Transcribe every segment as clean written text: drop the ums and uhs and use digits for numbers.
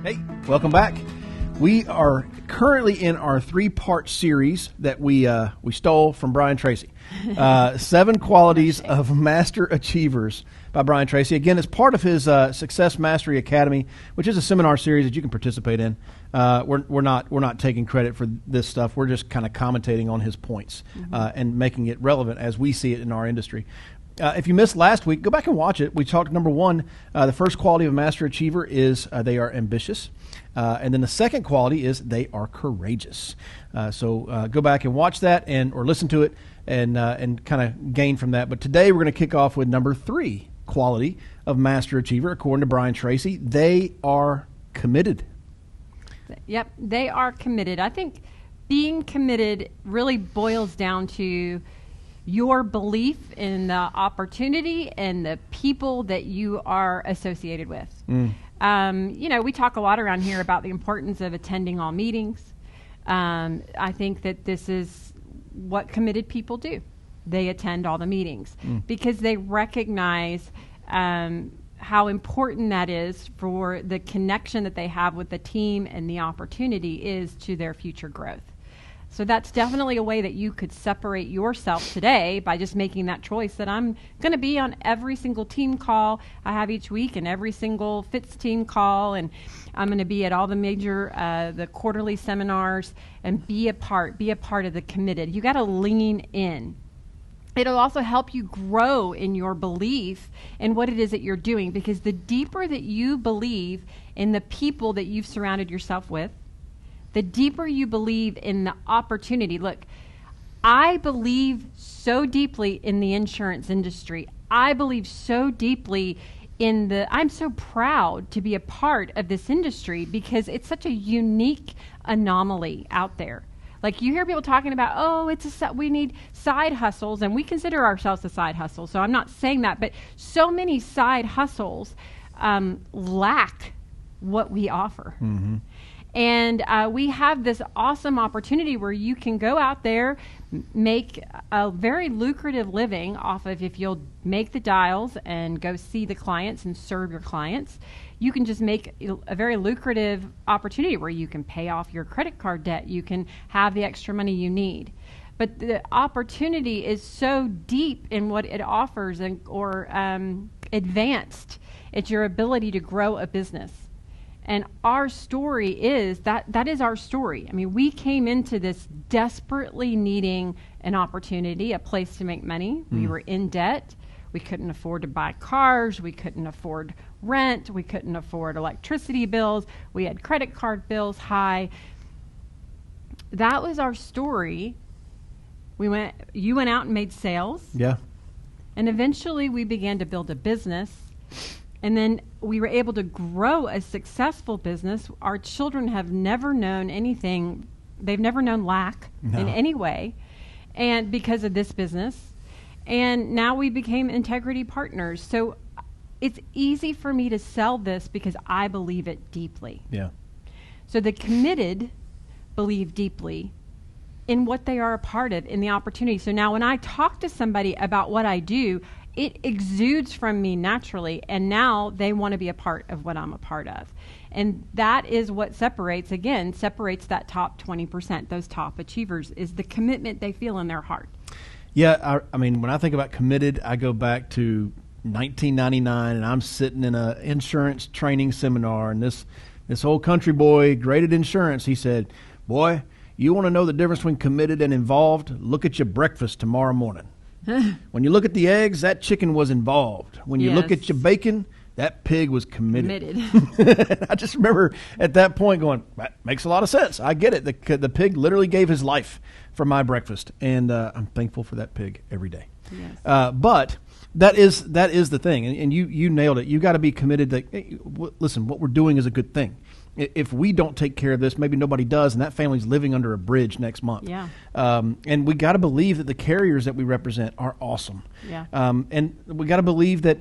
Hey, welcome back. We are currently in our 3-part series that we stole from Brian Tracy. 7 Qualities of Master Achievers by Brian Tracy. Again, it's part of his Success Mastery Academy, which is a seminar series that you can participate in. We're not taking credit for this stuff. We're just kind of commentating on his points and making it relevant as we see it in our industry. If you missed last week, go back and watch it. We talked, number 1, the first quality of a master achiever is they are ambitious. And then the second quality is they are courageous. So go back and watch that or listen to it and kind of gain from that. But today we're going to kick off with number 3 quality of master achiever, according to Brian Tracy. They are committed. Yep, they are committed. I think being committed really boils down to your belief in the opportunity and the people that you are associated with. We talk a lot around here about the importance of attending all meetings. I think that this is what committed people do. They attend all the meetings because they recognize how important that is for the connection that they have with the team and the opportunity is to their future growth. So that's definitely a way that you could separate yourself today by just making that choice that I'm going to be on every single team call I have each week and every single FITS team call, and I'm going to be at all the major, the quarterly seminars and be a part of the committed. You got to lean in. It'll also help you grow in your belief in what it is that you're doing, because the deeper that you believe in the people that you've surrounded yourself with, the deeper you believe in the opportunity. Look, I believe so deeply in the insurance industry. I believe so deeply I'm so proud to be a part of this industry because it's such a unique anomaly out there. Like, you hear people talking about, we need side hustles, and we consider ourselves a side hustle. So I'm not saying that, but so many side hustles lack what we offer. Mm-hmm. And we have this awesome opportunity where you can go out there, make a very lucrative living off of, if you'll make the dials and go see the clients and serve your clients, you can just make a very lucrative opportunity where you can pay off your credit card debt. You can have the extra money you need. But the opportunity is so deep in what it offers or advanced. It's your ability to grow a business. And our story is that is our story. I mean, we came into this desperately needing an opportunity, a place to make money. We were in debt. We couldn't afford to buy cars. We couldn't afford rent. We couldn't afford electricity bills. We had credit card bills high. That was our story. You went out and made sales. Yeah. And eventually we began to build a business. And then we were able to grow a successful business. Our children have never known anything. They've never known lack in any way, and because of this business. And now we became integrity partners. So it's easy for me to sell this because I believe it deeply. Yeah. So the committed believe deeply in what they are a part of, in the opportunity. So now when I talk to somebody about what I do, it exudes from me naturally, and now they want to be a part of what I'm a part of. And that is what separates that top 20%, those top achievers, is the commitment they feel in their heart. Yeah, I mean, when I think about committed, I go back to 1999, and I'm sitting in an insurance training seminar, and this old country boy, great at insurance, he said, "Boy, you want to know the difference between committed and involved? Look at your breakfast tomorrow morning. When you look at the eggs, that chicken was involved. When you look at your bacon, that pig was committed." I just remember at that point going, that makes a lot of sense. I get it. The pig literally gave his life for my breakfast, and I'm thankful for that pig every day. Yes. But that is the thing, and you nailed it. You got to be committed that, hey, listen, what we're doing is a good thing. If we don't take care of this, maybe nobody does, and that family's living under a bridge next month. Yeah. And we got to believe that the carriers that we represent are awesome. Yeah. And we got to believe that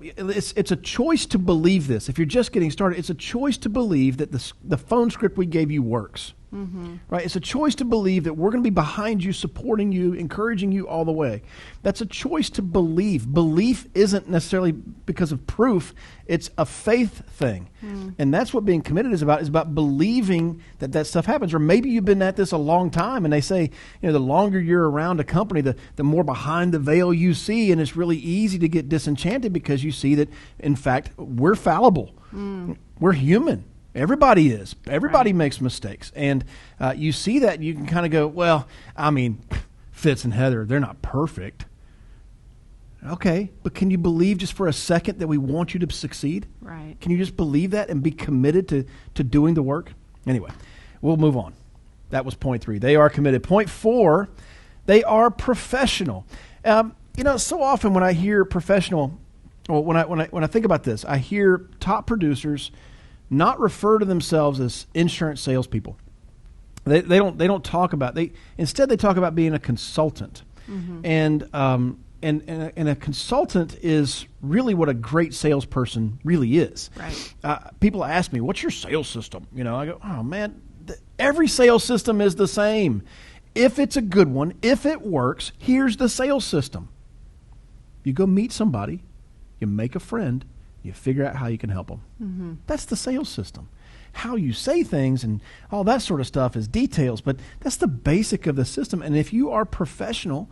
it's a choice to believe this. If you're just getting started, it's a choice to believe that the phone script we gave you works. right? It's a choice to believe that we're going to be behind you, supporting you, encouraging you all the way. That's a choice to believe. Belief isn't necessarily because of proof. It's a faith thing. And that's what being committed is about believing that that stuff happens. Or maybe you've been at this a long time, and they say, the longer you're around a company, the more behind the veil you see, and it's really easy to get disenchanted because you see that, in fact, we're fallible. We're human. Everybody is. Everybody makes mistakes. And you see that, and you can kind of go, well, I mean, Fitz and Heather, they're not perfect. Okay, but can you believe just for a second that we want you to succeed? Right. Can you just believe that and be committed to doing the work? Anyway, we'll move on. That was point 3. They are committed. Point 4, they are professional. So often when I hear professional, or when I think about this, I hear top producers not refer to themselves as insurance salespeople. They don't talk about instead they talk about being a consultant, and a consultant is really what a great salesperson really is. Right. People ask me, "What's your sales system?" I go, "Oh man, every sales system is the same. If it's a good one, if it works, here's the sales system. You go meet somebody, you make a friend." You figure out how you can help them. That's the sales system. How you say things and all that sort of stuff is details, but that's the basic of the system. And if you are professional,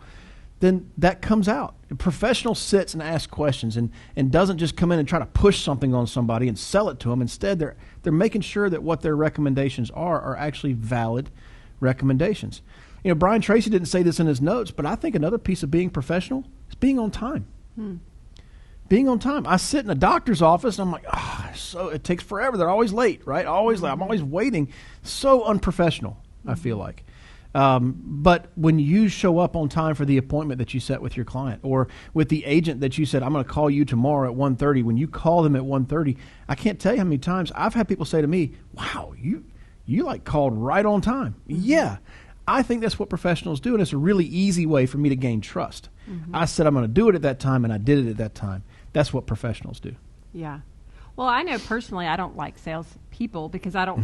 then that comes out. A professional sits and asks questions and doesn't just come in and try to push something on somebody and sell it to them. Instead, they're making sure that what their recommendations are actually valid recommendations. Brian Tracy didn't say this in his notes, but I think another piece of being professional is being on time. Being on time. I sit in a doctor's office and I'm like, so it takes forever. They're always late, right? Always late. I'm always waiting. So unprofessional, I feel like. But when you show up on time for the appointment that you set with your client, or with the agent that you said, I'm going to call you tomorrow at 1:30, when you call them at 1:30, I can't tell you how many times I've had people say to me, wow, you like called right on time. Yeah. I think that's what professionals do, and it's a really easy way for me to gain trust. I said I'm going to do it at that time, and I did it at that time. That's what professionals do. Yeah. Well, I know personally I don't like sales people because I don't.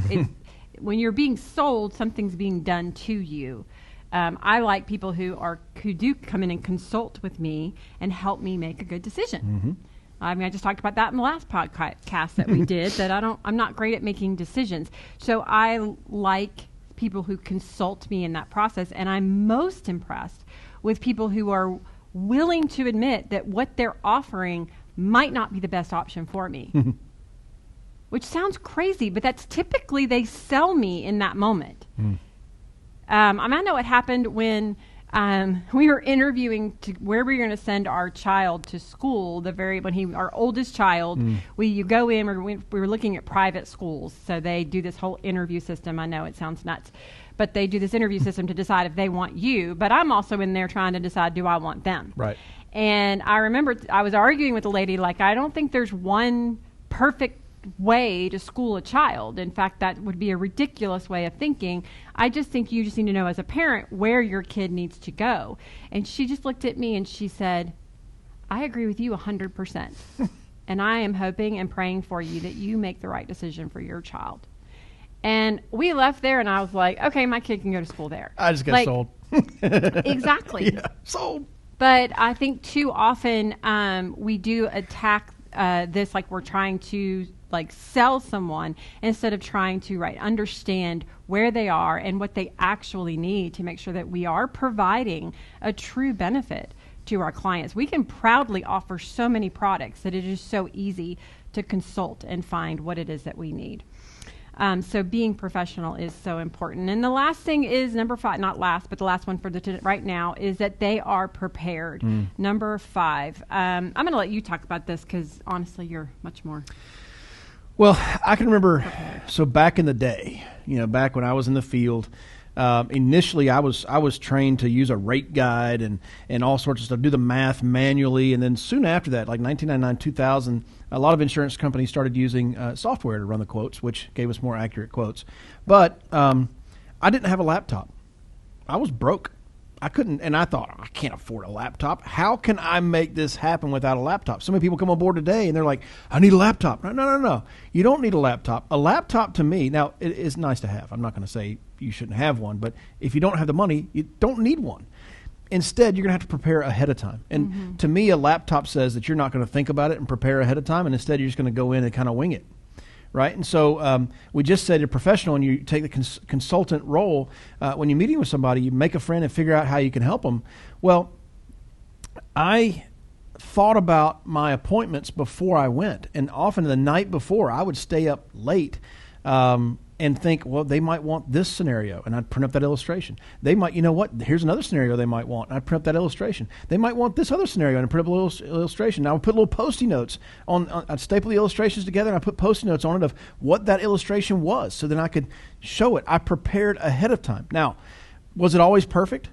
When you're being sold, something's being done to you. I like people who do come in and consult with me and help me make a good decision. I mean, I just talked about that in the last podcast that we did. That I'm not great at making decisions. So I like people who consult me in that process, and I'm most impressed with people who are willing to admit that what they're offering might not be the best option for me. Which sounds crazy, but that's typically they sell me in that moment. I know what happened when we were interviewing where we were going to send our child to school. Our oldest child, you go in. We were looking at private schools, so they do this whole interview system. I know it sounds nuts, but they do this interview system to decide if they want you. But I'm also in there trying to decide, do I want them? Right. And I remember I was arguing with a lady, like, I don't think there's one perfect way to school a child. In fact, that would be a ridiculous way of thinking. I just think you just need to know as a parent where your kid needs to go. And she just looked at me and she said, I agree with you 100%. And I am hoping and praying for you that you make the right decision for your child. And we left there and I was like, okay, my kid can go to school there. I just got sold. Exactly. Yeah, sold. But I think too often we do attack this like we're trying to sell someone instead of trying to understand where they are and what they actually need to make sure that we are providing a true benefit to our clients. We can proudly offer so many products that it is so easy to consult and find what it is that we need. So being professional is so important. And the last thing is number 5, not last, but the last one for right now is that they are prepared. Number 5. I'm going to let you talk about this because honestly, you're much more. Well, I can remember, so back in the day, back when I was in the field, initially I was trained to use a rate guide and all sorts of stuff, do the math manually. And then soon after that, like 1999, 2000, a lot of insurance companies started using software to run the quotes, which gave us more accurate quotes. But I didn't have a laptop. I was broke. I couldn't, and I thought, I can't afford a laptop. How can I make this happen without a laptop? So many people come on board today and they're like, I need a laptop. No. You don't need a laptop. A laptop to me, now it is nice to have. I'm not going to say you shouldn't have one, but if you don't have the money, you don't need one. Instead, you're going to have to prepare ahead of time. And to me, a laptop says that you're not going to think about it and prepare ahead of time, and instead you're just going to go in and kind of wing it. Right? And so we just said you're professional and you take the consultant role. When you're meeting with somebody, you make a friend and figure out how you can help them. Well, I thought about my appointments before I went. And often the night before, I would stay up late and think, well, they might want this scenario. And I'd print up that illustration. They might, you know what, here's another scenario they might want. And I'd print up that illustration. They might want this other scenario, and I'd print up a little illustration. Now I would put little Post-it notes I'd staple the illustrations together, and I put Post-it notes on it of what that illustration was, so then I could show it. I prepared ahead of time. Now, was it always perfect?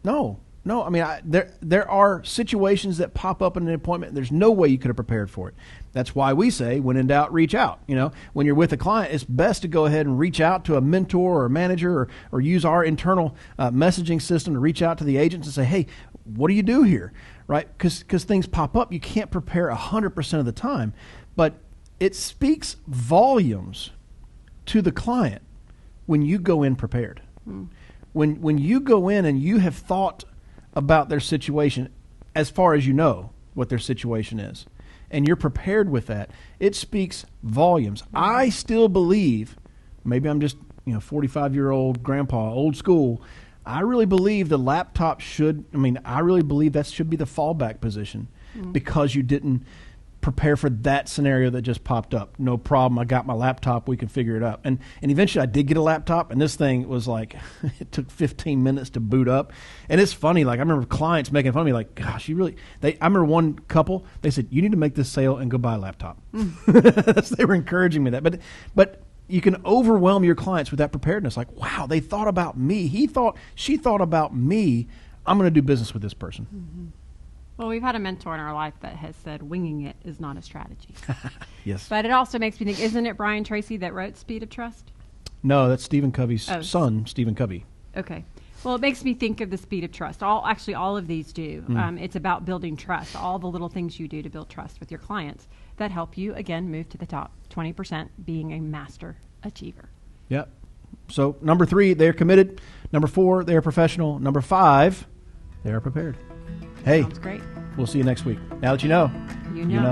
No. I mean, there are situations that pop up in an appointment. There's no way you could have prepared for it. That's why we say, when in doubt, reach out. You know, when you're with a client, it's best to go ahead and reach out to a mentor or a manager, or use our internal messaging system to reach out to the agents and say, hey, what do you do here? Right? Because things pop up. You can't prepare 100% of the time. But it speaks volumes to the client when you go in prepared. When you go in and you have thought about their situation, as far as you know what their situation is, and you're prepared with that, it speaks volumes. I still believe, maybe I'm just 45-year-old grandpa, old school, I really believe the laptop I really believe that should be the fallback position, because you didn't prepare for that scenario that just popped up. No problem. I got my laptop. We can figure it out. And eventually I did get a laptop, and this thing was like, it took 15 minutes to boot up. And it's funny. Like, I remember clients making fun of me, like, gosh, I remember one couple, they said, you need to make this sale and go buy a laptop. They were encouraging me that. But you can overwhelm your clients with that preparedness. Like, wow, they thought about me. She thought about me. I'm going to do business with this person. Mm-hmm. Well, we've had a mentor in our life that has said winging it is not a strategy. Yes. But it also makes me think, isn't it Brian Tracy that wrote Speed of Trust? No, that's Stephen Covey's son, Stephen Covey. Okay. Well, it makes me think of the Speed of Trust. All of these do. It's about building trust. All the little things you do to build trust with your clients that help you, again, move to the top 20%, being a master achiever. Yep. So, number 3, they're committed. Number 4, they're professional. Number 5, they are prepared. Hey, sounds great. We'll see you next week. Now that you know, you know.